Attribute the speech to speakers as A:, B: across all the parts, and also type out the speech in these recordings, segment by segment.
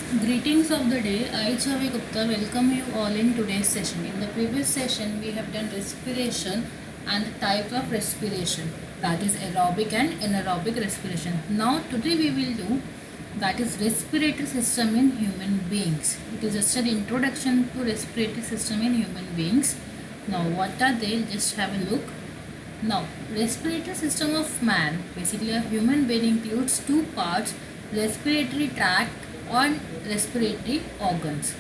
A: Greetings of the day. I, Chavi Gupta, welcome you all in today's session. In the previous session, we have done respiration and the types of respiration, that is aerobic and anaerobic respiration. Now, today we will do that is respiratory system in human beings. It is just an introduction to respiratory system in human beings. Now, what are they? Just have a look. Now, respiratory system of man, basically a human being, includes two parts: respiratory tract and respiratory organs.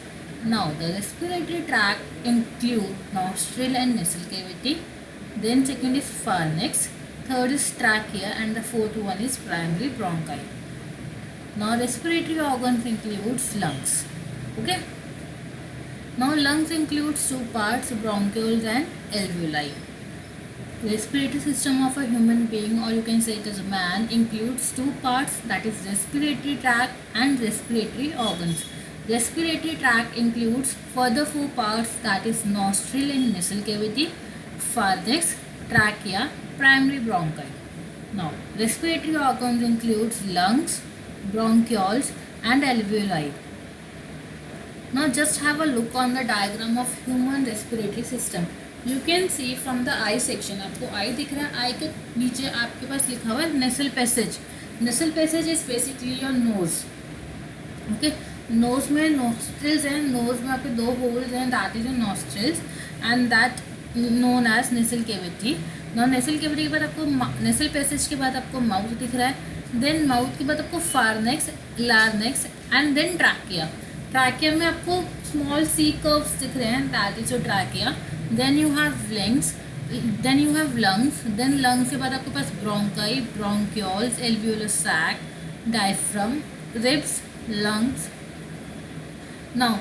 A: Now, the respiratory tract include nostril and nasal cavity. Then second is pharynx. Third is trachea, and the fourth one is primary bronchi. Now, respiratory organs includes lungs. Okay. Now, lungs includes two parts: bronchioles and alveoli. Respiratory system of a human being, or you can say it as a man, includes two parts, that is respiratory tract and respiratory organs. Respiratory tract includes further four parts, that is nostril and nasal cavity, pharynx, trachea, primary bronchi. Now, respiratory organs includes lungs, bronchioles and alveoli. Now just have a look on the diagram of human respiratory system. You can see from the eye section, आपको आई दिख रहा है, आई के नीचे आपके पास लिखा हुआ है nasal passage. Nasal passage is basically your nose. Okay, nose में नोस्ट्रिल्स हैं, नोज में आपके दो होल्स हैं, that is your nostrils and that known as nasal cavity. ना नेसल केविटी के बाद आपको नेसल पैसेज के बाद आपको माउथ दिख रहा है, देन माउथ के बाद आपको pharynx, larynx and then trachea. Trachea में आपको स्मॉल सी कर्व्स दिख रहे हैं, that is your trachea. Then you have lungs, then you have lungs, then lungs के बाद आपके पास bronchi, bronchioles, alveolar sac, diaphragm, ribs, lungs. Now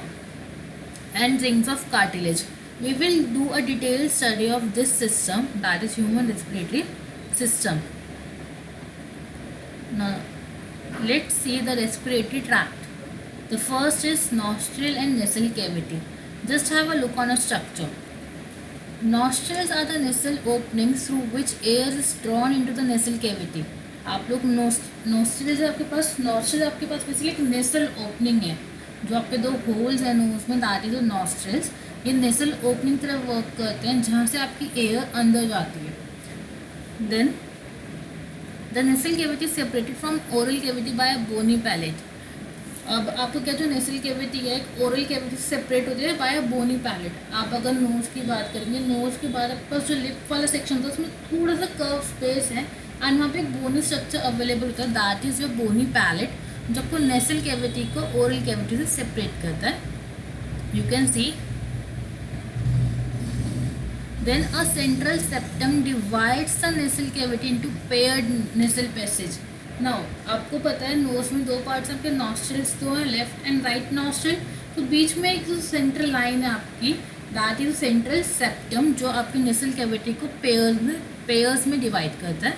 A: and rings of cartilage. We will do a detailed study of this system, that is human respiratory system. Now let's see the respiratory tract. The first is nostril and nasal cavity. Just have a look on a structure. Nostrils are the nasal openings through which air is drawn into the nasal cavity. आप लोग nostrils आपके पास, nostril आपके पास basically एक नेसल opening है, जो आपके दो holes हैं नोज में, दैट इज द नोस्ट्रिल्स. ये नेसल ओपनिंग तरफ वर्क करते हैं जहाँ से आपकी एयर अंदर जाती है. Then the nasal cavity separated from oral cavity by a bony palate. अब आपको क्या, जो नेसल कैविटी है एक ओरल कैविटी से सेपरेट होती है बाय अ बोनी पैलेट. आप अगर नोज़ की बात करेंगे, नोज़ के बाद आपके पास जो लिप वाला सेक्शन था उसमें थोड़ा सा कर्व स्पेस है एंड वहाँ पे एक बोनी स्ट्रक्चर अवेलेबल होता है, that is your bony palate, जो आपको नेसल कैविटी को ओरल कैविटी से सेपरेट करता है. You can see. Then a central septum divides the nasal cavity into paired nasal passage. Now आपको पता है नोज में दो पार्ट्स आपके, नॉस्ट्रिल्स दो हैं, लेफ्ट एंड राइट नॉस्ट्रिल. तो बीच में एक जो सेंट्रल लाइन है आपकी, दैट इज सेंट्रल सेप्टम, जो आपकी नेसल कैविटी को पेयर्स में डिवाइड करता है.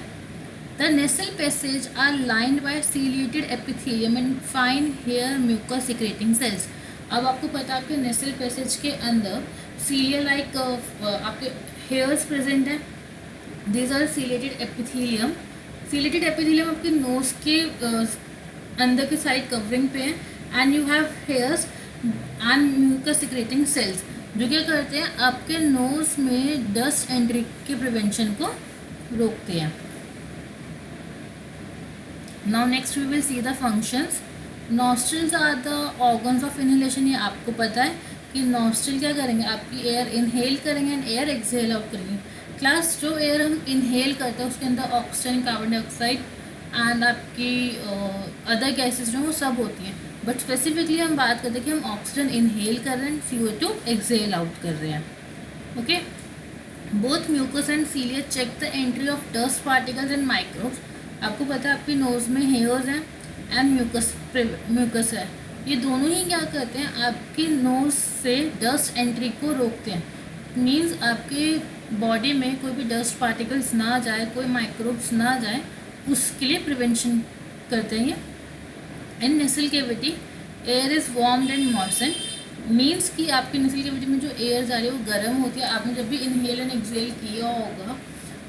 A: The nasal passage are lined by ciliated epithelium and fine hair mucus secreting cells. अब आपको पता है आपके नेसल पैसेज के अंदर सीलिया लाइक आपके हेयर्स प्रेजेंट हैं. These are ciliated epithelium. Ciliated epithelium आपके नोज के अंदर की साइड कवरिंग पे है and you have hairs and mucus secreting cells, जो क्या करते हैं आपके नोज में डस्ट एंट्री के प्रिवेंशन को रोकते हैं. Now next we will see the functions. Nostrils are the organs of inhalation. ये आपको पता है कि नॉस्ट्रिल क्या करेंगे, आपकी एयर इनहेल करेंगे एंड एयर एक्सहेल आउट करेंगे. क्लास जो एयर हम इनहेल करते हैं उसके अंदर ऑक्सीजन, कार्बन डाइऑक्साइड एंड आपकी अदर गैसेस जो वो सब होती हैं, बट स्पेसिफिकली हम बात करते हैं कि हम ऑक्सीजन इनहेल कर रहे हैं, CO2 एक्सहेल आउट कर रहे हैं. Okay, both mucus and cilia check the entry of dust particles and microbes. आपको पता है आपकी नोज में हेयर्स हैं एंड म्यूकस है, ये दोनों ही क्या करते हैं आपकी नोज से डस्ट एंट्री को रोकते हैं. मीन्स आपके बॉडी में कोई भी डस्ट पार्टिकल्स ना जाए, कोई माइक्रोब्स ना जाए, उसके लिए प्रिवेंशन करते हैं. In nasal cavity air is warmed and moistened. Means कि आपकी नेसल कैविटी में जो एयर जा रही है वो गर्म होती है. आपने जब भी इनहेल एंड एक्सहेल किया होगा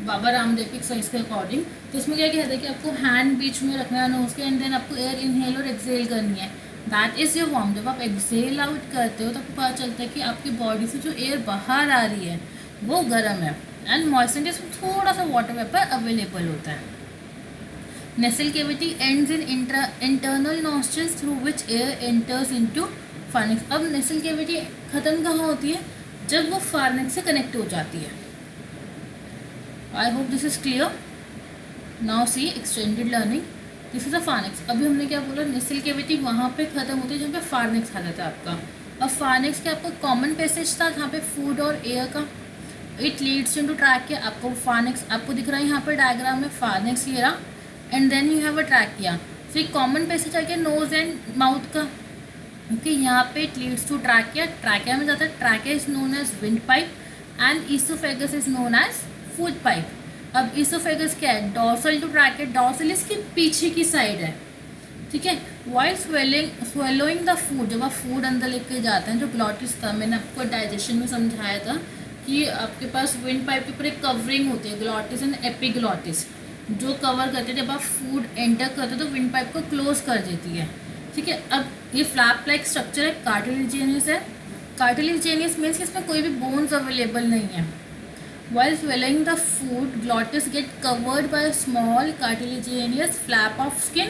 A: बाबा रामदेव की एक्सरसाइज के अकॉर्डिंग, तो इसमें क्या कहता है कि आपको हैंड बीच में रखना है नोज के एंड देन आपको एयर इनहेल और एक्सहेल करनी है. That is your warm. जब आप एक्सेल आउट करते हो तो आपको पता चलता है कि आपकी बॉडी से जो एयर बाहर आ रही है वो गर्म है, एंड मॉइस्चराइजर में थोड़ा सा वाटर वेपर अवेलेबल होता है। Nasal cavity ends in internal nostrils through which air enters into pharynx. अब नेसल कैविटी खत्म कहाँ होती है? जब वो फार्निक्स से कनेक्ट हो जाती है। I hope this is clear. Now see extended learning, this is a pharynx. अभी हमने क्या बोला, नेसल कैविटी वहाँ पे खत्म होती है जहाँ पे फार्निक्स आ जाता है आपका। अब फार्निक्स के आपका कॉमन पैसेज था जहाँ पे फूड और एयर का, इट लीड्स इनटू ट्रैकिया। आपको फार्निक्स आपको दिख रहा है यहाँ पर डायग्राम में, फार्निक्स ये रहा, and then you have a trachea. So एक कॉमन पैसेज आ गया नोज एंड माउथ का, क्योंकि यहाँ पे it leads to trachea. Trachea में जाता है, trachea is known as windpipe and oesophagus is known as food pipe. अब ईसोफेगस क्या है? डॉर्सल टू ट्रैकिया, डॉर्सल इसके पीछे की साइड है, ठीक है। वाइल स्वेलोइंग द फूड, जब आप फूड अंदर लेके जाते हैं, जो ग्लॉटिस था, मैंने आपको डाइजेशन में समझाया था कि आपके पास विंड पाइप के ऊपर एक कवरिंग होती है, ग्लॉटिस एंड एपिग्लॉटिस, जो कवर करते हैं। जब आप फूड एंटर करते हो तो विंड पाइप को क्लोज कर देती है, ठीक है। अब ये फ्लैप लाइक स्ट्रक्चर है, कार्टिलेजिनियस है। कार्टिलेजिनियस मीन्स इसमें कोई भी बोन्स अवेलेबल नहीं है। While swelling the food, glottis get covered by small cartilaginous flap of skin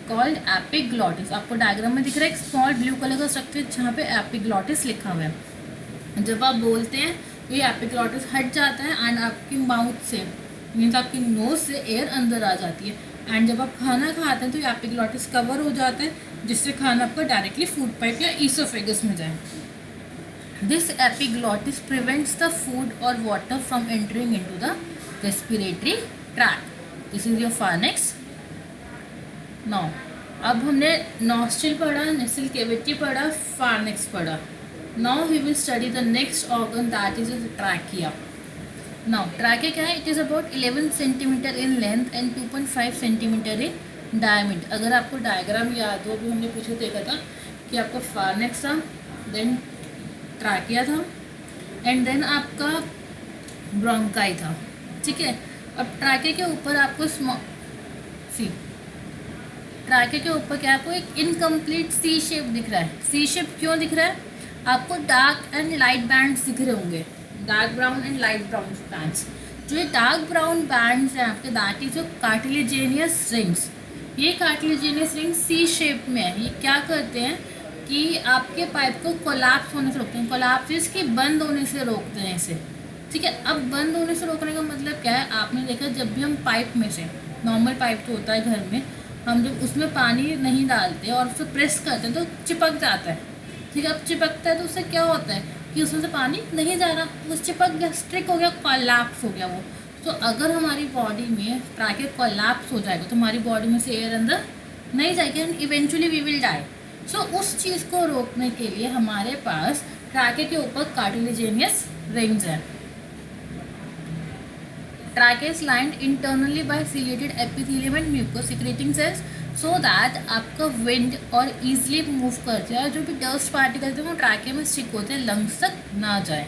A: called epiglottis. आपको डायग्राम में दिख रहा है एक स्मॉल ब्लू कलर का स्ट्रक्चर जहाँ पे एपिग्लॉटिस लिखा हुआ है। जब आप बोलते हैं तो ये एपिग्लॉटिस हट जाता है एंड आपकी माउथ से, मीन्स आपकी नोज से एयर अंदर आ जाती है, एंड जब आप खाना खाते हैं तो ये एपिग्लॉटिस कवर हो जाता है, जिससे खाना आपका डायरेक्टली फूड पाइप या ईसोफेगस में जाए। This epiglottis prevents the food और water from entering into the respiratory tract. This is your pharynx. Now अब हमने नॉस्ट्रिल पढ़ा, नेसल कैविटी पढ़ा, फार्निक्स पढ़ा। Now we will study the next organ, that is trachea. Now trachea क्या है? It is about 11 centimetre in length and 2.5 centimetre in diameter. अगर आपको diagram याद हो, अभी हमने पीछे देखा था कि आपका फार्निक्स था, देन ट्रैकिया था, एंड देन आपका ब्रोंकाई था, ठीक है। अब ट्रैकिया के ऊपर आपको ट्रैकिया के ऊपर क्या है? आपको एक इनकम्प्लीट सी शेप दिख रहा है। सी शेप क्यों दिख रहा है? आपको डार्क एंड लाइट बैंड्स दिख रहे होंगे, dark brown and light brown bands. जो ये डार्क ब्राउन बैंड्स हैं आपके, दैट इज जो कार्टिलेजिनियस रिंग्स। ये कार्टिलेजिनियस रिंग्स सी शेप में है। ये क्या करते हैं कि आपके पाइप को कोलैप्स होने से रोकते हैं। कोलैप्स इसकी बंद होने से रोकते हैं इसे, ठीक है। अब बंद होने से रोकने का मतलब क्या है? आपने देखा जब भी हम पाइप में से, नॉर्मल पाइप तो होता है घर में, हम जब उसमें पानी नहीं डालते और उसे प्रेस करते हैं तो चिपक जाता है, ठीक है। अब चिपकता है तो उससे क्या होता है कि उसमें से पानी नहीं जा रहा, वो चिपक गया, स्ट्रिक हो गया, कोलैप्स हो गया वो। तो अगर हमारी बॉडी में ट्रैकिया कोलैप्स हो जाएगा तो हमारी बॉडी में से एयर अंदर नहीं जाएगी and eventually we will die. So उस चीज़ को रोकने के लिए हमारे पास ट्रैकिया के ऊपर कार्टिलेजिनियस रिंग्स हैं। Trachea is lined internally by ciliated epithelium and mucus secreting cells, so that आपका विंड और ईजिली मूव कर जाए। जो भी डस्ट पार्टिकल्स हैं वो ट्रैकिया में स्टिक होते हैं, लंग्स तक ना जाए।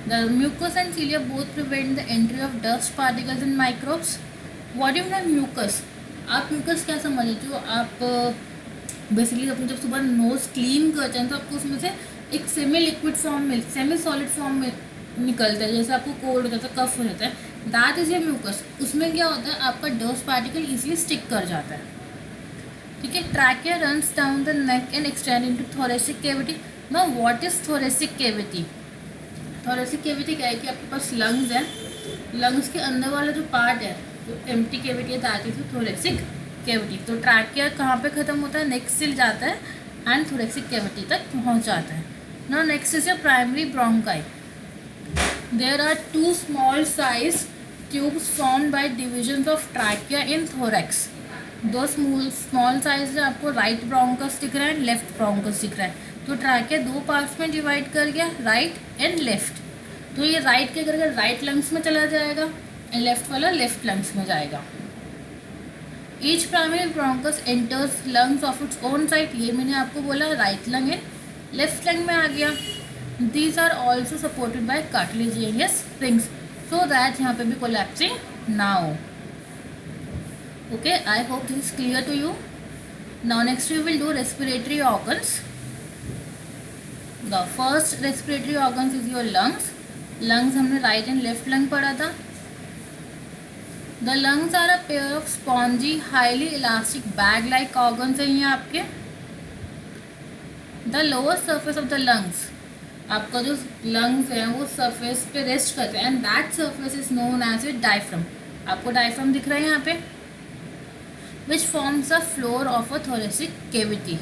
A: The mucus and cilia both prevent the entry of dust particles and microbes. What do you mean mucus? आप म्यूकस क्या समझे? जो आप बेसिकली अपने जब सुबह नोज क्लीन करते हैं तो आपको उसमें से एक सेमी लिक्विड फॉर्म में, सेमी सॉलिड फॉर्म में निकलता है, जैसे आपको कोल्ड हो जाता है, कफ हो जाता है, दैट इज ए म्यूकस। उसमें क्या होता है? आपका डस्ट पार्टिकल इजीली स्टिक कर जाता है, ठीक है। Trachea runs down the neck and extend into thoracic cavity. Now what is thoracic cavity? Thoracic cavity क्या है कि आपके पास लंग्स है, लंग्स के अंदर वाला जो पार्ट है, जो एम्प्टी कैविटी है, दैट इज थोरेसिक कैविटी। तो ट्रैकिया कहाँ पे खत्म होता है? नेक से जाता है एंड थोरेसिक कैविटी तक पहुँच जाता है। Now next is your primary bronchi. There are two small size tubes formed by divisions of trachea in thorax. दो स्मॉल साइज है, आपको राइट ब्रोंकस दिख रहा है, लेफ्ट ब्रोंकस दिख रहा है। तो ट्रैकिया दो पार्ट्स में डिवाइड कर गया, राइट एंड लेफ्ट। तो ये राइट के करके राइट लंग्स में चला जाएगा एंड लेफ्ट वाला लेफ्ट लंग्स में जाएगा। Each primary bronchus enters lungs of its own side. ये मैंने आपको बोला right lung and left lung में आ गया। These are also supported by cartilaginous rings, so that यहाँ पे भी collapsing ना हो। Okay, I hope this is clear to you. Now next we will do respiratory organs. The first respiratory organs is your lungs. Lungs हमने right and left lung पढ़ा था. The lungs are a pair of spongy, highly elastic bag-like organs हैं ये आपके. The lower surface of the lungs, आपका जो lungs है वो surface पे rest करते हैं, and that surface is known as a diaphragm. आपको diaphragm दिख रहा है यहाँ पे, which forms the floor of a thoracic cavity.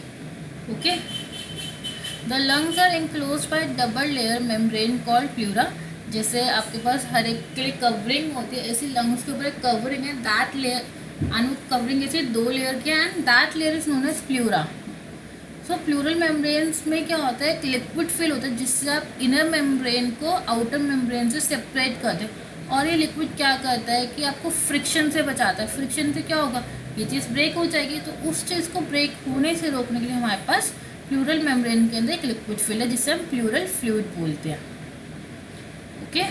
A: Okay. The lungs are enclosed by double layer membrane called pleura. जैसे आपके पास हर एक के लिए कवरिंग होती है, ऐसी लंग्स के ऊपर एक कवरिंग है, दैट लेयर एंड कवरिंग ऐसे 2 लेयर की, and that layer is known as pleura. So pleural membranes में क्या होता है, एक लिक्विड फिल होता है जिससे आप इनर मेम्ब्रेन को आउटर मेम्ब्रेन से सेपरेट करते हैं. और ये लिक्विड क्या करता है कि आपको फ्रिक्शन से बचाता है. फ्रिक्शन से क्या होगा, ये चीज़ ब्रेक हो जाएगी, तो उस चीज़ को ब्रेक होने से रोकने के लिए हमारे पास प्लूरल मेम्ब्रेन के अंदर एक लिक्विड फिल है जिससे हम प्लूरल फ्लूइड बोलते हैं. ओके.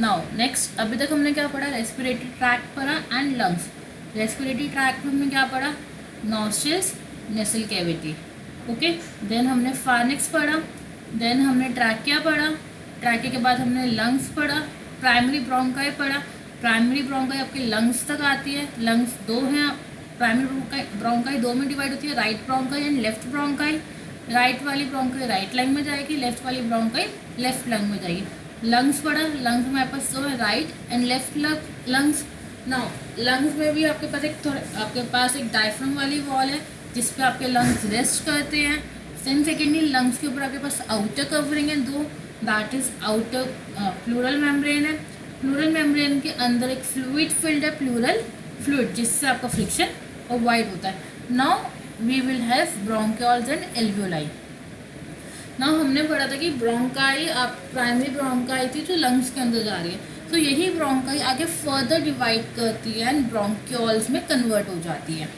A: नाउ नेक्स्ट, अभी तक हमने क्या पढ़ा, रेस्पिरेटरी ट्रैक्ट पढ़ा एंड लंग्स. रेस्पिरेटरी ट्रैक्ट में हमने क्या पढ़ा, nostrils, nasal cavity. Okay. Then हमने फार्निक्स पढ़ा, देन हमने ट्रैकिया पढ़ा, ट्रैकिया के बाद हमने लंग्स पढ़ा, प्राइमरी ब्रोंकाई पढ़ा. प्राइमरी ब्रोंकाई आपके लंग्स तक आती है. लंग्स 2 हैं. प्राइमरी ब्रोंकाई 2 में डिवाइड होती है, right bronchi and left bronchi. Right वाली ब्रोंकाई राइट लंग में जाएगी, लेफ्ट वाली ब्रोंकाई लेफ्ट लंग में जाएगी. लंग्स पढ़ा, लंग्स में आपके पास 2 है, right and left lungs. Now lungs में भी आपके पास एक डायफ्राम वाली वॉल है जिस पे आपके लंग्स रेस्ट करते हैं. सेकेंडली लंग्स के ऊपर आपके पास आउटर कवरिंग है 2, that is outer pleural membrane है. प्लूरल मेम्ब्रेन के अंदर एक फ्लूइड फिल्ड है, प्लूरल फ्लूइड, जिससे आपका फ्रिक्शन अवॉइड होता है. Now we will have bronchioles and alveoli. Now हमने पढ़ा था कि ब्रोंकाई आप प्राइमरी ब्रोंकाई थी जो लंग्स के अंदर जा रही है, तो यही ब्रोंकाई आगे फर्दर डिवाइड करती है एंड ब्रोंकियोल्स में कन्वर्ट हो जाती है.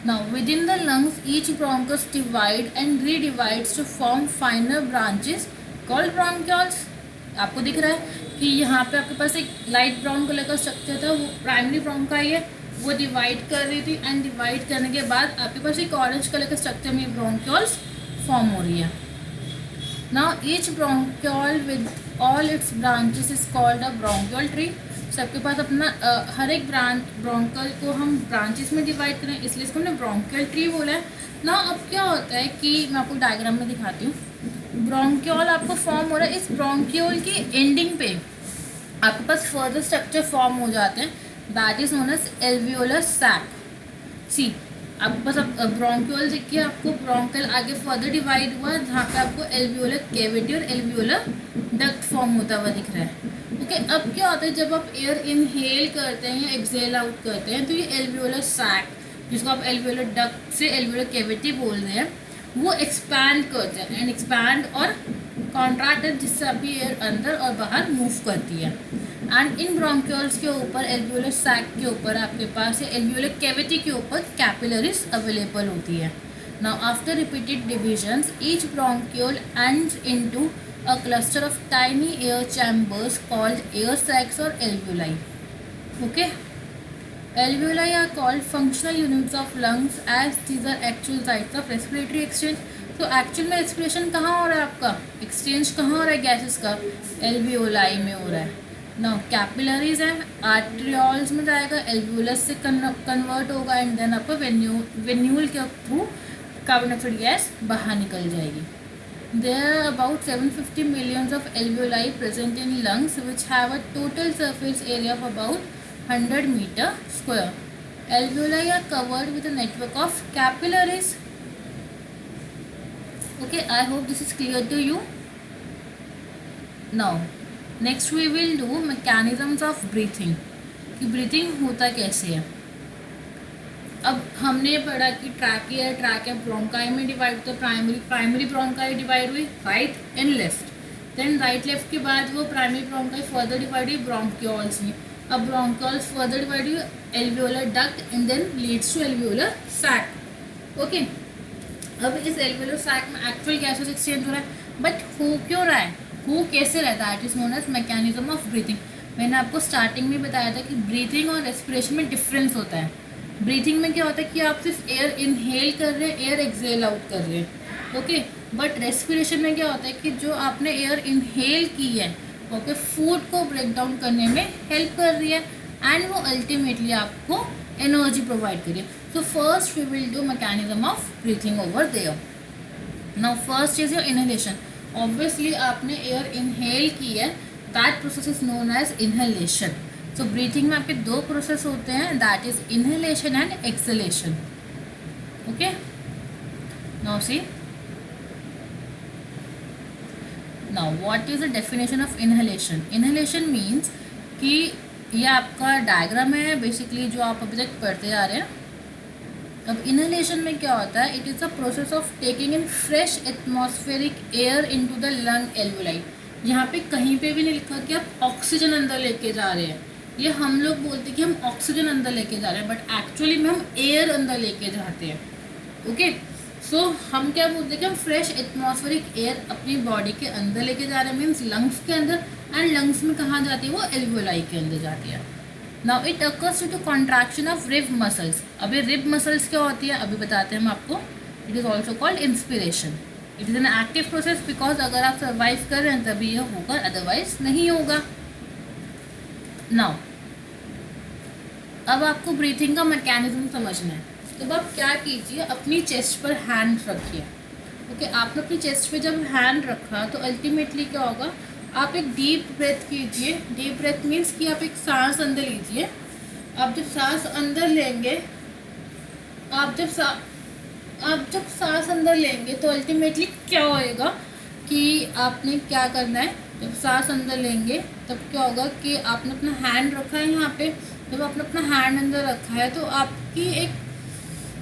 A: Now within the lungs each bronchus divide and redivides to form finer branches called bronchioles. आपको दिख रहा है कि यहाँ पे आपके पास एक लाइट ब्राउन कलर का स्ट्रक्चर था, वो प्राइमरी ब्रोंकाई है, वो डिवाइड कर रही थी, एंड डिवाइड करने के बाद आपके पास एक ऑरेंज कलर का स्ट्रक्चर में ब्रोंकियोल्स फॉर्म हो रही है. Now each bronchiole with all it's branches is called a bronchiole tree. सबके पास अपना हर एक ब्रोंकल को हम ब्रांचेस में डिवाइड करें, इसलिए इसको हमने ब्रोंकियल ट्री बोला है ना. अब क्या होता है कि मैं आपको डायग्राम में दिखाती हूँ. ब्रोंकियोल आपको फॉर्म हो रहा है, इस ब्रोंकियोल की एंडिंग पे आपके पास फर्दर स्ट्रक्चर फॉर्म हो जाते हैं, that is known as alveolar sac. See आपके पास अब ब्रोंकियोल देखिए, आपको ब्रोंकियल आगे फर्दर डिवाइड हुआ जहाँ पे आपको एल्वियोलर कैविटी और एल्वियोलर डक्ट फॉर्म होता हुआ दिख रहा है. ओके. अब क्या होता है, जब आप एयर इनहेल करते हैं या एक्सहेल आउट करते हैं, तो ये एल्वियोलर सैक, जिसको आप एल्वियोलर डक्ट से एल्वियोलर कैविटी बोल रहे हैं, वो एक्सपैंड करते हैं एंड एक्सपैंड और कॉन्ट्रैक्ट है, जिससे आपकी एयर अंदर और बाहर मूव करती है. एंड इन ब्रोंकियोल्स के ऊपर, एल्वियोलर सैक के ऊपर आपके पास एल्वियोलर कैविटी के ऊपर कैपिलरीज अवेलेबल होती है. Now after repeated divisions each bronchiole ends into a cluster of tiny air chambers called air sacs or alveoli. Okay. Alveoli are called functional units of lungs as these are actual sites of respiratory exchange. तो actual में expression कहाँ हो रहा है आपका, exchange कहाँ हो रहा है गैसेस का, एल्वियोलाई में हो रहा है. नाउ कैपिलरीज हैं, आर्ट्रियोल्स में जाएगा, एल्वियोलस से कन्वर्ट होगा एंड देन आपका वेन्यूल के थ्रू कार्बन डाइऑक्साइड गैस बाहर निकल जाएगी. There are about 750 millions of alveoli present in lungs which have a total surface area of about 100 meter square. Alveoli are covered with a network of capillaries. Okay, I hope this is clear to you. Now, next we will do mechanisms of breathing. कि breathing होता कैसे है. अब हमने पढ़ा कि trachea bronchi में divide होता है. प्राइमरी ब्रोंकाई डिवाइड हुई right and left, then right left के बाद वो प्राइमरी ब्रोंकाई फर्दर डिवाइड हुई ब्रोंकियोल्स में. अब ब्रोंकियोल्स फर्दर डिवाइड हुई alveolar duct and then leads to alveolar sac. Okay. अब इस एल्वियोलर सैक में एक्चुअल गैसेस एक्सचेंज हो रहा है, बट हो क्यों रहा है, हो कैसे रहता है, it is known as mechanism of breathing. मैंने आपको स्टार्टिंग में बताया था कि ब्रीथिंग और रेस्पिरेशन में डिफरेंस होता है. ब्रीथिंग में क्या होता है कि आप सिर्फ एयर इनहेल कर रहे हैं, एयर एक्सेल आउट कर रहे हैं, ओके। बट रेस्पिरेशन में क्या होता है कि जो आपने एयर इनहेल की है, ओके, फूड को ब्रेक डाउन करने में हेल्प कर रही है एंड वो अल्टीमेटली आपको एनर्जी प्रोवाइड करिए। So first we will do mechanism of breathing over there. Now first is your inhalation. Obviously आपने एयर इनहेल की है, that process is known as inhalation. So breathing में आपके दो प्रोसेस होते हैं, that is inhalation and exhalation, okay. Now see, now what is the definition of inhalation. Inhalation means कि ये आपका डायग्राम है बेसिकली जो आप अभी तक पढ़ते आ रहे हैं। अब इनहेलेशन में क्या होता है, it is a process of taking in fresh atmospheric air into the lung alveoli. यहाँ पे कहीं पे भी नहीं लिखा कि आप ऑक्सीजन अंदर लेके जा रहे हैं। ये हम लोग बोलते हैं कि हम ऑक्सीजन अंदर लेके जा रहे हैं, बट एक्चुअली में हम एयर अंदर लेके जाते हैं, ओके। सो हम क्या बोलते हैं कि हम फ्रेश एटमॉस्फेरिक एयर अपनी बॉडी के अंदर लेके जा रहे हैं, मीन्स लंग्स के अंदर। एंड लंग्स में कहाँ जाती है, वो एल्वुलाई के अंदर जाती है। Now it occurs to contraction of rib muscles. अभी रिब मसल्स क्या होती है अभी बताते हैं हम आपको। It is also called inspiration. It is an active process because अगर आप सर्वाइव कर रहे हैं तभी यह होगा, अदरवाइज नहीं होगा। नाउ अब आपको ब्रीथिंग का मैकेनिज्म समझना है, तो अब आप क्या कीजिए, अपनी चेस्ट पर हैंड रखिए, ओके। आपने अपनी चेस्ट पे जब हैंड रखा तो अल्टीमेटली क्या होगा, आप एक डीप ब्रेथ कीजिए। डीप ब्रेथ मीन्स कि आप एक सांस अंदर लीजिए। आप जब सांस अंदर लेंगे, आप जब सांस अंदर लेंगे तो अल्टीमेटली क्या होएगा कि आपने क्या करना है, जब सांस अंदर लेंगे तब क्या होगा कि आपने अपना हैंड रखा है यहाँ पे। जब आपने अपना हैंड अंदर रखा है तो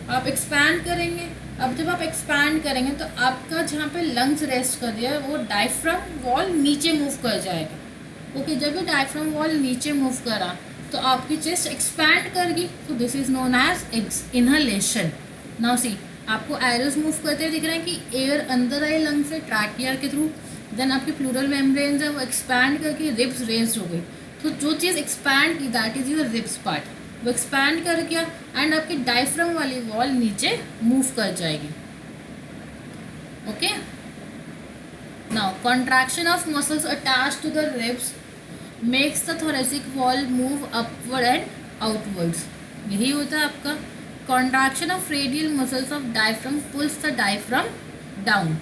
A: आप एक्सपैंड करेंगे। अब जब आप एक्सपैंड करेंगे तो आपका जहाँ पे लंग्स रेस्ट कर दिया है वो डायफ्राम वॉल नीचे मूव कर जाएगा, ओके। जब ये डायफ्राम वॉल नीचे मूव करा तो आपकी चेस्ट एक्सपैंड करेगी, तो this is known as inhalation. Now see, आपको एरोज मूव करते दिख रहे हैं कि एयर अंदर आए लंग से ट्रैकिया के थ्रू, देन आपकी प्लूरल मेम्ब्रेन्स है वो एक्सपैंड करके रिब्स रेज हो गई। तो जो चीज़ एक्सपैंड की that is your ribs part, वो एक्सपैंड कर गया एंड आपकी डायफ्राम वाली वॉल नीचे मूव कर जाएगी, okay. Now contraction of muscles attached to the ribs makes the thoracic wall move upward and outwards. यही होता है आपका contraction of radial muscles of diaphragm pulls the diaphragm down.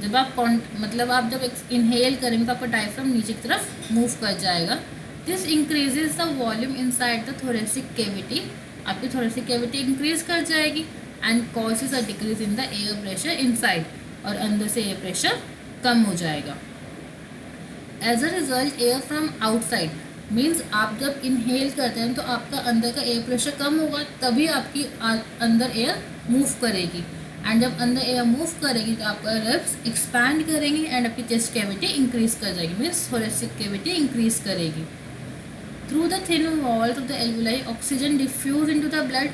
A: जब आप आप जब इनहेल करेंगे तो आपका डायफ्राम नीचे की तरफ मूव कर जाएगा। This increases the volume inside the thoracic cavity. आपकी थोरेसिक कैविटी इंक्रीज कर जाएगी and causes a decrease in the air pressure inside, और अंदर से एयर प्रेशर कम हो जाएगा। As a result air from outside means आप जब इनहेल करते हैं तो आपका अंदर का एयर प्रेशर कम होगा, तभी आपकी अंदर एयर मूव करेगी। एंड जब अंदर एयर मूव करेगी तो आपका रिब्स एक्सपैंड करेंगी एंड आपकी चेस्ट कैविटी इंक्रीज कर जाएगी, मीन्स थोरेसिक कैविटी इंक्रीज करेगी। Through the thin walls of the alveoli oxygen diffuse into the blood.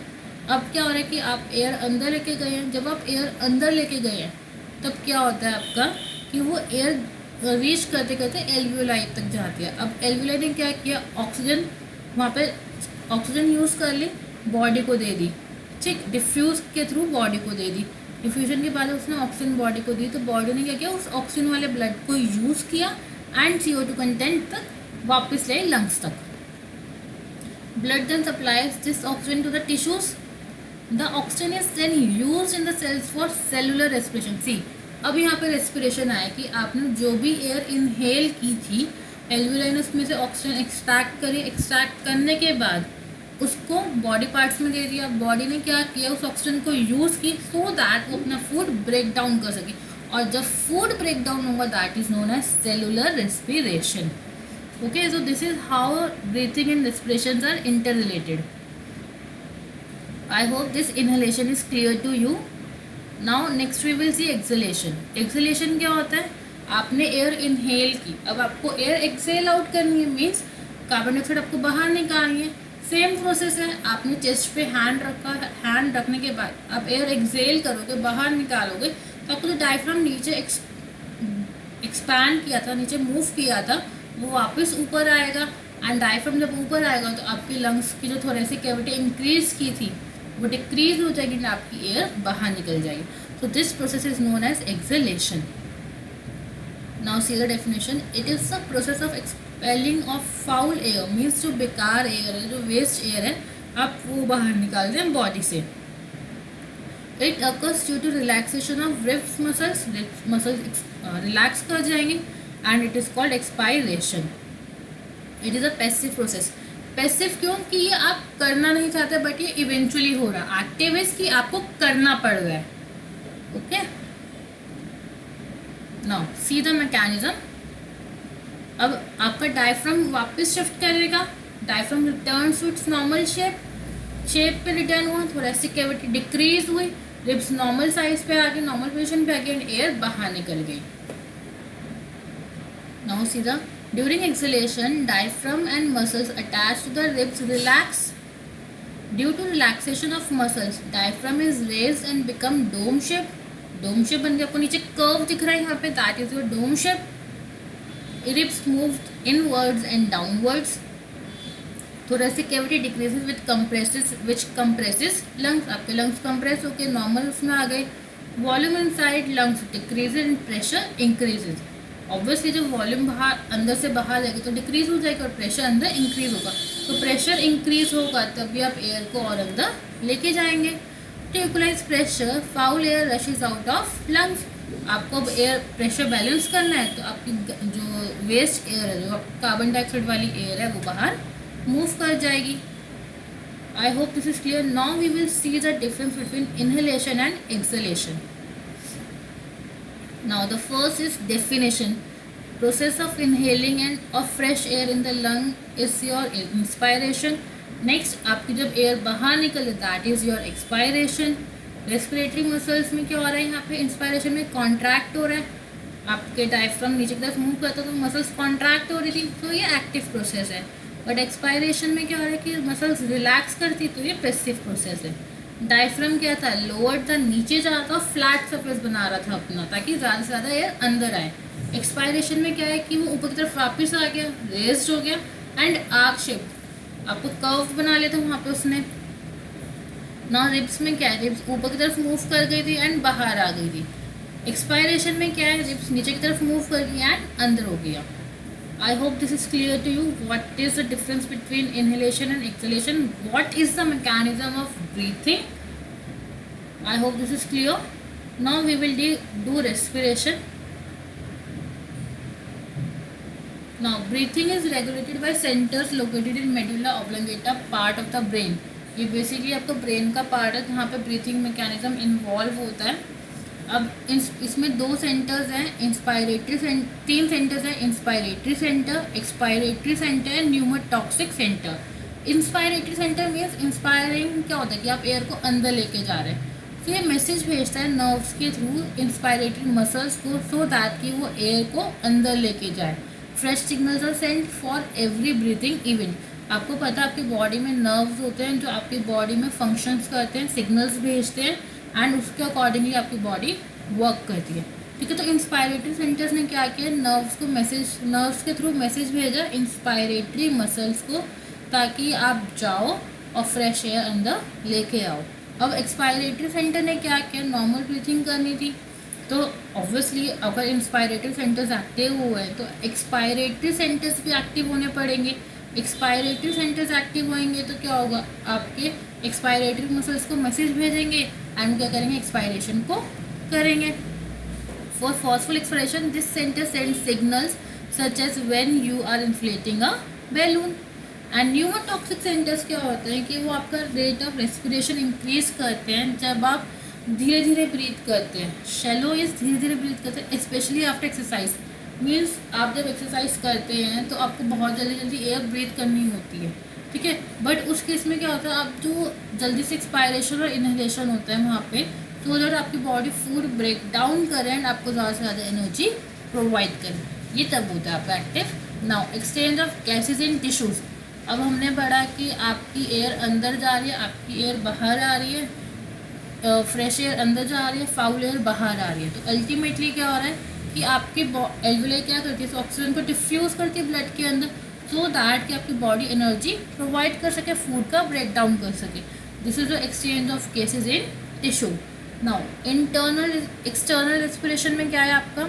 A: अब क्या हो रहा है कि आप एयर अंदर लेके गए हैं। जब आप एयर अंदर लेके गए हैं तब क्या होता है आपका कि वो एयर रीच करते करते एल्वुलाई तक जाती है। अब एल्वुलाई ने क्या किया, ऑक्सीजन वहाँ पे ऑक्सीजन यूज़ कर ली, बॉडी को दे दी, ठीक, डिफ्यूज़ के थ्रू बॉडी को दे दी। डिफ्यूजन के बाद उसने ऑक्सीजन बॉडी को दी तो बॉडी ने क्या किया, उस ऑक्सीजन वाले ब्लड को यूज़ किया एंड CO2 कंटेंट तक वापस ले लंग्स तक। Blood then supplies this oxygen to the tissues. The oxygen is then used in the cells for cellular respiration. See, अब यहाँ पे रेस्पिरेशन आया कि आपने जो भी एयर इनहेल की थी एल्वुलाई ने उसमें से ऑक्सीजन एक्सट्रैक्ट करी। एक्सट्रैक्ट करने के बाद उसको बॉडी पार्ट्स में दे दिया। बॉडी ने क्या किया, उस ऑक्सीजन को यूज़ की सो दैट वो अपना फूड ब्रेक डाउन कर सके, और जब फूड ब्रेक डाउन होगा that is known as cellular respiration, okay. So this is how breathing and respiration are interrelated. I hope this inhalation is clear to you. Now next we will see exhalation. Exhalation क्या होता है, आपने air inhale की, अब आपको air Excel out करनी है, means carbon dioxide आपको बाहर निकालनी है। सेम प्रोसेस है, आपने चेस्ट पे हैंड रखा, हैंड रखने के बाद आप एयर एक्सेल करोगे, बाहर निकालोगे तो आपको जो डायफ्राम नीचे एक्सपैंड किया था, नीचे मूव किया था, वो वापस ऊपर आएगा एंड डायफ्राम जब ऊपर आएगा तो आपकी लंग्स की जो थोरेसिक कैविटी इंक्रीज की थी वो डिक्रीज हो जाएगी, ना आपकी एयर बाहर निकल जाएगी. So this process is known as exhalation. Now see the definition. It is the process of expelling of foul air, means जो बेकार एयर है, जो वेस्ट एयर है, आप वो बाहर निकाल दें बॉडी से. It occurs due to relaxation of ribs muscles. Muscles relax कर जाएंगे and it is called expiration. It is a passive process. Passive क्यों? कि ये आप करना नहीं चाहते बट ये इवेंचुअली हो रहा है. एक्टिव इज कि आपको करना पड़ रहा है. Okay, now see the mechanism. अब आपका डायफ्राम वापस शिफ्ट करेगा. Diaphragm returns to its normal shape पे रिटर्न हुआ. थोरेसिक कैविटी डिक्रीज हुई, रिब्स नॉर्मल साइज पे आ गई, नॉर्मल पोजिशन पे आ गई एंड एयर बाहर निकल गई. Now see the during exhalation, diaphragm and muscles attached to the ribs relax. Due to relaxation of muscles, diaphragm is raised and become dome shape. Dome shape बन गया. आपको नीचे curve दिख रहा है यहाँ पे, that is your dome shape. Ribs moved inwards and downwards. Thoracic cavity decreases which compresses lungs. आपके lungs compress होके normal उसमें आ गए. Volume inside lungs decreases and pressure increases. Obviously जब वॉल्यूम बाहर अंदर से बाहर जाएगी तो डिक्रीज हो जाएगी और प्रेशर अंदर इंक्रीज होगा. तो प्रेशर इंक्रीज होगा तभी आप एयर को और अंदर लेके जाएंगे. To equalise pressure, foul air rushes out of lungs. आपको अब एयर प्रेशर बैलेंस करना है तो आपकी जो वेस्ट एयर है, जो कार्बन डाइऑक्साइड वाली एयर है, वो बाहर मूव कर जाएगी. I hope this is clear. Now we will see the difference between inhalation and exhalation. Now the first is definition. Process of inhaling and of fresh air in the lung is your inspiration. Next, आपकी जब air बाहर निकले that is your expiration. Respiratory muscles में क्या हो रहा है? यहाँ पे इंस्पायरेशन में कॉन्ट्रैक्ट हो रहा है. आपके डायफ्राम नीचे की तरफ मूव करता तो मसल्स कॉन्ट्रैक्ट हो रही थी, तो ये एक्टिव प्रोसेस है. बट एक्सपायरेशन में क्या हो रहा है कि मसल्स रिलैक्स करती, तो ये पैसिव प्रोसेस है. डायफ्राम क्या था? लोअर था, नीचे जा रहा था, फ्लैट सरफेस बना रहा था अपना ताकि ज़्यादा से ज़्यादा एयर अंदर आए. एक्सपायरेशन में क्या है कि वो ऊपर की तरफ वापस आ गया, रेस्ड हो गया एंड आर्क शेप, आपको कर्व बना लिया था वहाँ पे उसने. ना रिब्स में क्या है? रिब्स ऊपर की तरफ मूव कर गई थी एंड बाहर आ गई थी. एक्सपायरेशन में क्या है? रिब्स नीचे की तरफ मूव कर गई एंड अंदर हो गया. I hope this is clear to you. What is the difference between inhalation and exhalation? What is the mechanism of breathing? I hope this is clear. Now we will do respiration. Now breathing is regulated by centers located in medulla oblongata part of the brain. ये basically आपका brain का part है जहाँ पे breathing mechanism involve होता है. अब इसमें दो सेंटर्स हैं, इंस्पायरेटरी तीन सेंटर्स हैं, inspiratory centre, expiratory centre and pneumotaxic centre. Inspiratory centre means inspiring क्या होता है कि आप एयर को अंदर लेके जा रहे हैं. तो ये मैसेज भेजता है नर्व्स के थ्रू इंस्पायरेटरी मसल्स को सो दैट कि वो एयर को अंदर लेके जाए. Fresh signals are sent for every breathing event. आपको पता है आपकी बॉडी में नर्व्स होते हैं जो आपकी बॉडी में फंक्शंस करते हैं, सिग्नल्स भेजते हैं एंड उसके अकॉर्डिंगली आपकी बॉडी वर्क करती है. ठीक है, तो इंस्पायरेटरी सेंटर्स ने क्या किया? नर्व्स को मैसेज, नर्व्स के थ्रू मैसेज भेजा इंस्पायरेटरी मसल्स को ताकि आप जाओ और फ्रेश एयर अंदर लेके आओ. अब एक्सपायरेटरी सेंटर ने क्या किया? नॉर्मल ब्रीथिंग करनी थी, तो ऑब्वियसली अगर इंस्पायरेटरी सेंटर्स एक्टिव हुए हैं तो एक्सपायरेटरी सेंटर्स भी एक्टिव होने पड़ेंगे. एक्सपायरेटरी सेंटर्स एक्टिव होंगे तो क्या होगा? आपके एक्सपायरेटरी मसल्स को मैसेज भेजेंगे एंड क्या करेंगे? एक्सपायरेशन को करेंगे. For forceful expiration this centre send signals such as when you are inflating a balloon. And pneumotaxic centres क्या होते हैं कि वो आपका रेट ऑफ रेस्पिरेशन इंक्रीज करते हैं जब आप धीरे धीरे ब्रीथ करते हैं. शैलो इज धीरे धीरे ब्रीथ करते हैं, स्पेशली आफ्टर एक्सरसाइज. मीन्स आप जब एक्सरसाइज करते हैं तो आपको बहुत जल्दी एयर ब्रीथ करनी होती है. ठीक है, बट उस केस में क्या होता है? आप जो जल्दी से एक्सपायरेशन और इनहेलेशन होता है वहाँ पे, तो अगर आपकी बॉडी फूड ब्रेक डाउन करें एंड आपको ज़्यादा से ज़्यादा एनर्जी प्रोवाइड करें, ये तब होता है आपका active. Now exchange of gases in tissues. अब हमने पढ़ा कि आपकी एयर अंदर जा रही है, आपकी एयर बाहर आ रही है, फ्रेश एयर अंदर जा रही है, फाउल एयर बाहर आ रही है. तो अल्टीमेटली क्या हो रहा है कि आपकी एल्वुलाई क्या करती है? ऑक्सीजन को डिफ्यूज़ करती है ब्लड के अंदर. सो दैट कि आपकी बॉडी एनर्जी प्रोवाइड कर सके, फूड का ब्रेक डाउन कर सके. This is the exchange of cases in tissue. Now internal external respiration में क्या है आपका?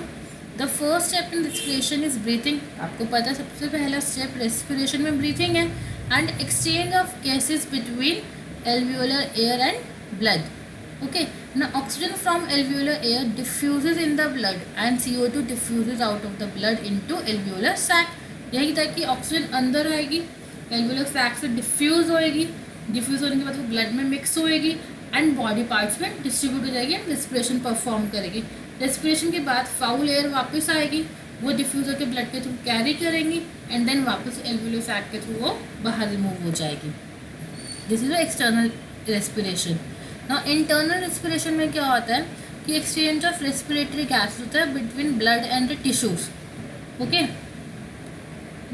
A: The first step in respiration is breathing. आपको पता है सबसे पहला स्टेप रेस्पिरेशन में ब्रीथिंग है. And exchange of gases between alveolar air and blood. Okay, now oxygen from alveolar air diffuses in the blood and CO2 diffuses out of the blood into alveolar sac. यही था कि oxygen अंदर आएगी, alveolar sac से diffuse होएगी, diffuse होने के बाद वो ब्लड में मिक्स होएगी एंड बॉडी पार्ट्स में डिस्ट्रीब्यूट हो जाएगी एंड रिस्पिरेशन परफॉर्म करेगी. रेस्पिरेशन के बाद फाउल एयर वापस आएगी, वो डिफ्यूज़ होकर ब्लड के थ्रू कैरी करेंगी एंड देन वापस एल्वियोलर सैक के थ्रू वो बाहर रिमूव हो जाएगी. This is the external respiration. ना इंटरनल रेस्पिरेशन में क्या होता है कि एक्सचेंज ऑफ रेस्पिरेटरी गैस होता है between blood and the tissues. Okay,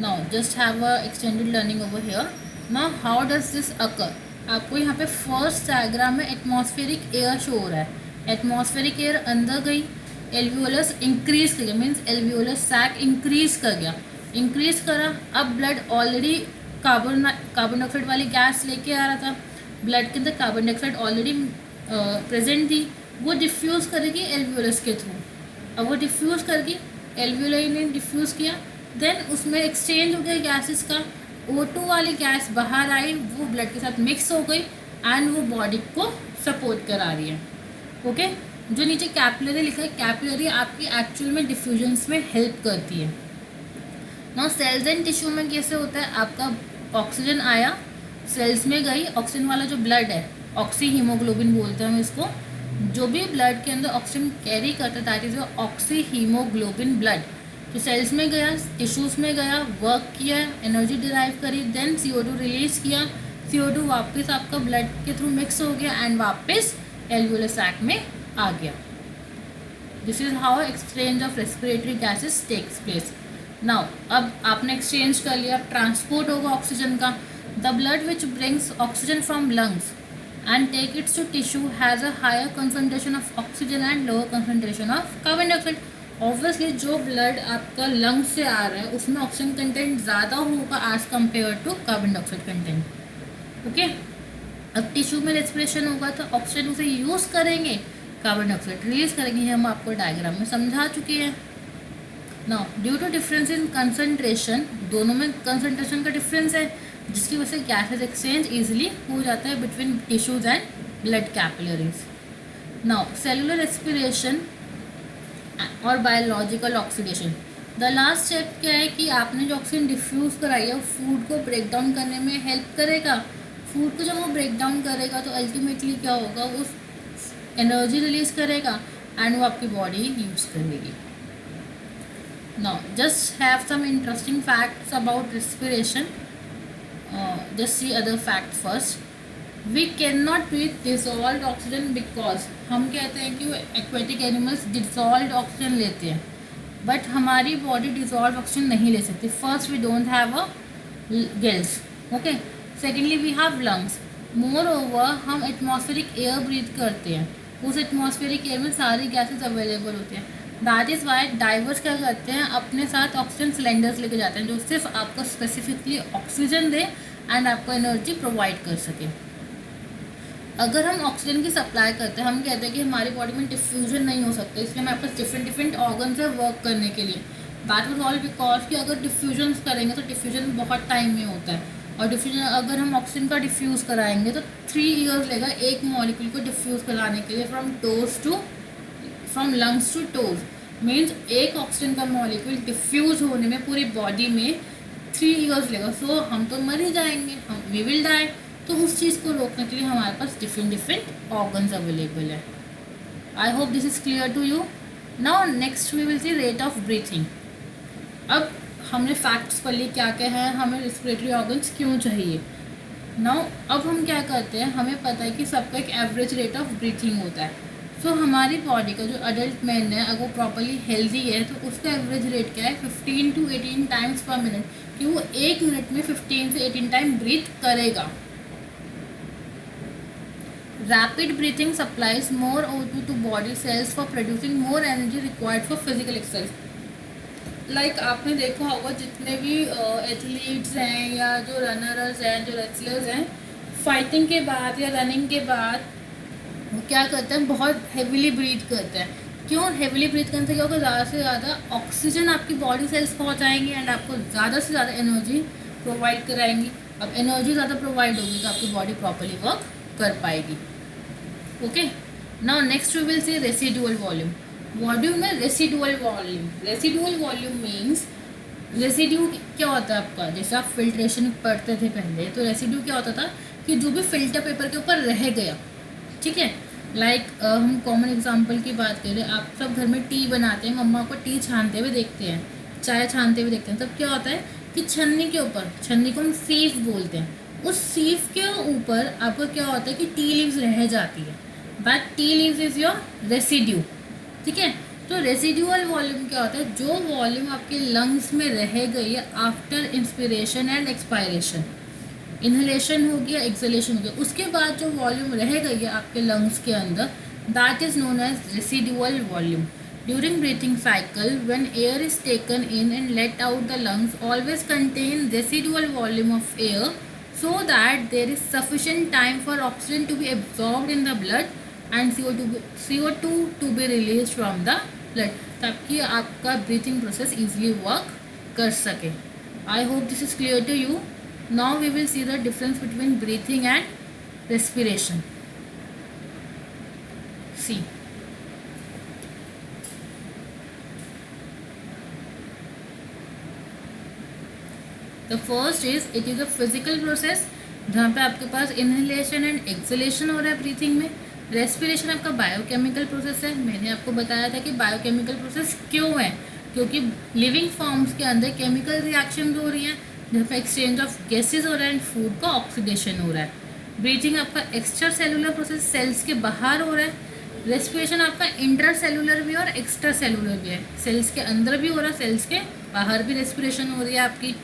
A: now just have a extended learning over here. Now how does this अकर? आपको यहाँ पे फर्स्ट डायग्राम में एटमॉस्फेरिक एयर शो हो रहा है. एटमॉस्फेरिक एयर अंदर गई, एल्वियोलस इंक्रीज कर गया, मीन्स एल्वियोलर सैक इंक्रीज कर गया, इंक्रीज करा. अब ब्लड ऑलरेडी कार्बन डाइऑक्साइड वाली गैस लेके आ रहा था, ब्लड के अंदर कार्बन डाइऑक्साइड ऑलरेडी प्रेजेंट थी, वो डिफ्यूज़ करेगी एल्वियोलस के थ्रू. अब वो डिफ्यूज़ करगी, एल्वियोलाई ने डिफ्यूज़ किया, देन उसमें एक्सचेंज हो गया गैसेस का. O2 वाली गैस बाहर आई, वो ब्लड के साथ मिक्स हो गई एंड वो बॉडी को सपोर्ट करा रही है. ओके, जो नीचे कैपिलरी लिखा है, कैपिलरी आपकी एक्चुअल में डिफ्यूजन्स में हेल्प करती है. ना सेल्स एंड टिश्यू में कैसे होता है, आपका ऑक्सीजन आया, सेल्स में गई, ऑक्सीजन वाला जो ब्लड है, ऑक्सी हीमोग्लोबिन बोलते हैं हम इसको, जो भी ब्लड के अंदर ऑक्सीजन कैरी करता है that is oxy haemoglobin blood. तो सेल्स में गया, टिश्यूज़ में गया, वर्क किया, एनर्जी डिराइव करी, देन CO2 रिलीज किया, CO2 वापस आपका ब्लड के थ्रू मिक्स हो गया एंड वापस एल्वियोलर सैक में आ गया. This is how exchange of respiratory gases takes place. Now अब आपने एक्सचेंज कर लिया, ट्रांसपोर्ट होगा ऑक्सीजन का. The blood which brings oxygen from lungs and take it to tissue has a higher concentration of oxygen and lower concentration of carbon dioxide. Obviously जो blood आपका lungs से आ रहा है उसमें ऑक्सीजन कंटेंट ज़्यादा होगा as compare to carbon dioxide content. Okay, अब टिश्यू में रेस्पिरेशन होगा तो ऑक्सीजन उसे यूज़ करेंगे, कार्बन डाइऑक्साइड रिलीज करेंगे. ये हम आपको डायग्राम में समझा चुके हैं. Now due to difference in concentration, दोनों में कंसनट्रेशन का डिफरेंस है जिसकी वजह से गैसेज एक्सचेंज ईजिली हो जाता है between tissues and blood capillaries. Now cellular respiration और biological oxidation. The last step क्या है कि आपने जो ऑक्सीजन डिफ्यूज़ कराई है फूड को ब्रेक डाउन करने में हेल्प करेगा. फूड को जब वो ब्रेक डाउन करेगा तो अल्टीमेटली क्या होगा, वो एनर्जी रिलीज करेगा एंड वो आपकी बॉडी यूज़ करेगी. Now just have some interesting facts about respiration. Just see other fact first. We cannot breathe dissolved oxygen because हम कहते हैं कि वो एक्वेटिक एनिमल्स डिजॉल्व ऑक्सीजन लेते हैं बट हमारी बॉडी डिजॉल्व ऑक्सीजन नहीं ले सकती. First we don't have a gills. Okay, secondly we have lungs. Moreover हम एटमॉस्फेरिक एयर ब्रीथ करते हैं, उस एटमॉस्फेरिक एयर में सारी गैसेज अवेलेबल होते हैं. दैट इज़ वाई डाइवर्स क्या करते हैं, अपने साथ ऑक्सीजन सिलेंडर्स लेके जाते हैं जो सिर्फ आपको स्पेसिफिकली ऑक्सीजन दे एंड आपको एनर्जी प्रोवाइड कर सके. अगर हम ऑक्सीजन की सप्लाई करते हैं, हम कहते हैं कि हमारी बॉडी में डिफ्यूजन नहीं हो सकता, इसलिए हमारे पास डिफरेंट ऑर्गन्स है वर्क करने के लिए. दैट वाज ऑल बिकॉज कि अगर डिफ्यूजन करेंगे तो डिफ्यूजन बहुत टाइम में होता है और डिफ्यूजन अगर हम ऑक्सीजन का डिफ्यूज़ कराएंगे तो 3 years लगेगा एक मॉलिक्यूल को डिफ्यूज़ कराने के लिए from lungs to toes. Means एक ऑक्सीजन का मॉलिक्यूल डिफ्यूज़ होने में पूरी बॉडी में 3 years लगेगा. सो हम तो मर ही जाएंगे, हम वी विल डाई. तो उस चीज़ को रोकने के लिए हमारे पास डिफरेंट ऑर्गन्स अवेलेबल है. I hope this is clear to you. Now next we will see rate of breathing. अब हमने फैक्ट्स पढ़ ली क्या क्या है, हमें रेस्पिरेटरी ऑर्गन्स क्यों चाहिए. नाउ अब हम क्या करते हैं, हमें पता है कि सबका एक एवरेज रेट ऑफ ब्रीथिंग होता है. सो हमारी बॉडी का जो अडल्ट मैन है अगर वो प्रॉपरली हेल्दी है तो उसका एवरेज रेट क्या है, 15 to 18 टाइम्स पर मिनट, कि वो 1 मिनट में 15 से 18 टाइम ब्रीथ करेगा. Rapid breathing supplies more O2 to body cells for producing more energy required for physical exercise. Like आपने देखा होगा जितने भी एथलीट्स हैं या जो रनर्स हैं, जो रेसलर्स हैं, फाइटिंग के बाद या रनिंग के बाद वो क्या करते हैं, बहुत हेविली ब्रीथ करते हैं। क्यों हेविली ब्रीथ करने से क्या होगा, ज़्यादा से ज़्यादा ऑक्सीजन आपकी बॉडी सेल्स पहुँचाएंगे एंड आपको ज़्यादा से ज़्यादा एनर्जी प्रोवाइड कराएंगी। अब एनर्जी ज़्यादा प्रोवाइड होगी तो आपकी बॉडी प्रॉपरली वर्क कर पाएगी। Okay, now next we will see residual volume. Volume में residual volume, residual volume means residue क्या होता है आपका, जैसे आप फिल्ट्रेशन पढ़ते थे पहले, तो रेसिड्यू क्या होता था कि जो भी फिल्टर पेपर के ऊपर रह गया, ठीक है। लाइक हम कॉमन एग्जांपल की बात करें, आप सब घर में टी बनाते हैं, मम्मा को टी छानते हुए देखते हैं, चाय छानते हुए देखते हैं, तब क्या होता है कि छन्नी के ऊपर, छन्नी को हम सीफ बोलते हैं, उस सीफ के ऊपर आपका क्या होता है कि टी लीव्स रह जाती है, but tea leaves is your residue, ठीक है। तो रेसिडुअल वॉल्यूम क्या होता है, जो वॉल्यूम आपके लंग्स में रह गई है after inspiration and expiration, inhalation हो गया, एक्सहेलेशन हो गया, उसके बाद जो वॉल्यूम रह गई है आपके लंग्स के अंदर, that is known as residual volume. During breathing cycle when air is taken in and let out, the lungs always contain residual volume of air so that there is sufficient time for oxygen to be absorbed in the blood and CO2 to be released from the blood, ताकि आपका breathing process easily work कर सके। I hope this is clear to you. Now we will see the difference between breathing and respiration. See, the first is it is a physical process जहाँ पे आपके पास inhalation and exhalation हो रहा है breathing में। Respiration आपका biochemical process है। मैंने आपको बताया था कि बायोकेमिकल प्रोसेस क्यों है, क्योंकि लिविंग फॉर्म्स के अंदर केमिकल रिएक्शन हो रही हैं जहाँ पे एक्सचेंज ऑफ गैसेज हो रहा है एंड फूड का ऑक्सीडेशन हो रहा है। ब्रीथिंग आपका एक्स्ट्रा सेलुलर प्रोसेस, सेल्स के बाहर हो रहा है। रेस्पिरेशन आपका इंटर सेलुलर भी और एक्स्ट्रा सेलुलर भी है, सेल्स के अंदर भी हो रहा है, सेल्स के बाहर भी रेस्पिरेशन हो रही है आपकी।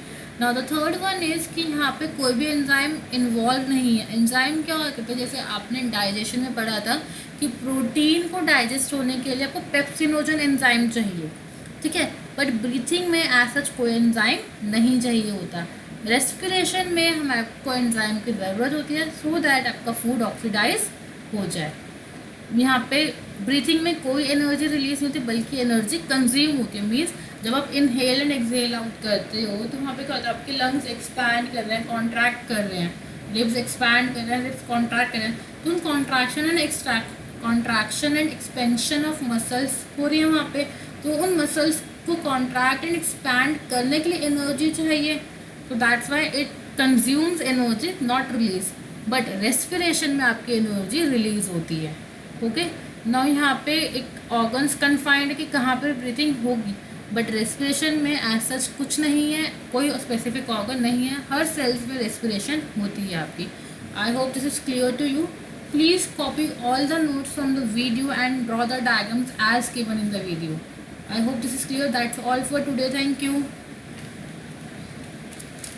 A: Now the third one is कि यहाँ पे कोई भी एंजाइम इन्वॉल्व नहीं है। एंजाइम क्या होता है, जैसे आपने डाइजेशन में पढ़ा था कि प्रोटीन को डाइजेस्ट होने के लिए आपको पेप्सिनोजन एंजाइम चाहिए, ठीक है, बट ब्रीथिंग में ऐसा कोई एंजाइम नहीं चाहिए होता। रेस्पिरेशन में हमारे एंजाइम की ज़रूरत होती है सो दैट आपका फूड ऑक्सीडाइज हो जाए। यहाँ पे ब्रीथिंग में कोई एनर्जी रिलीज नहीं होती बल्कि एनर्जी कंज्यूम होती है। मीन्स जब आप इनहेल एंड एक्सहेल आउट करते हो तो वहाँ पे क्या होता है, आपके लंग्स एक्सपैंड कर रहे हैं, कॉन्ट्रैक्ट कर रहे हैं, लिप्स एक्सपैंड कर रहे हैं, लिप्स कॉन्ट्रैक्ट कर रहे हैं, तो उन contraction and expansion of muscles हो रही है वहाँ पे। तो उन मसल्स को कॉन्ट्रैक्ट एंड एक्सपैंड करने के लिए एनर्जी चाहिए, तो that's why it consumes energy not release. But respiration में आपकी एनर्जी रिलीज होती है। ओके, नाउ यहाँ पे एक ऑर्गन्स कन्फाइंड है कि कहाँ पर ब्रीथिंग होगी, बट रेस्पिरेशन में ऐसा कुछ नहीं है, कोई स्पेसिफिक ऑर्गन नहीं है, हर सेल्स में रेस्पिरेशन होती है आपकी। I hope this is clear to you. Please copy all the notes from the video and draw the diagrams as given in the video. I hope this is clear. That's all for today. Thank you.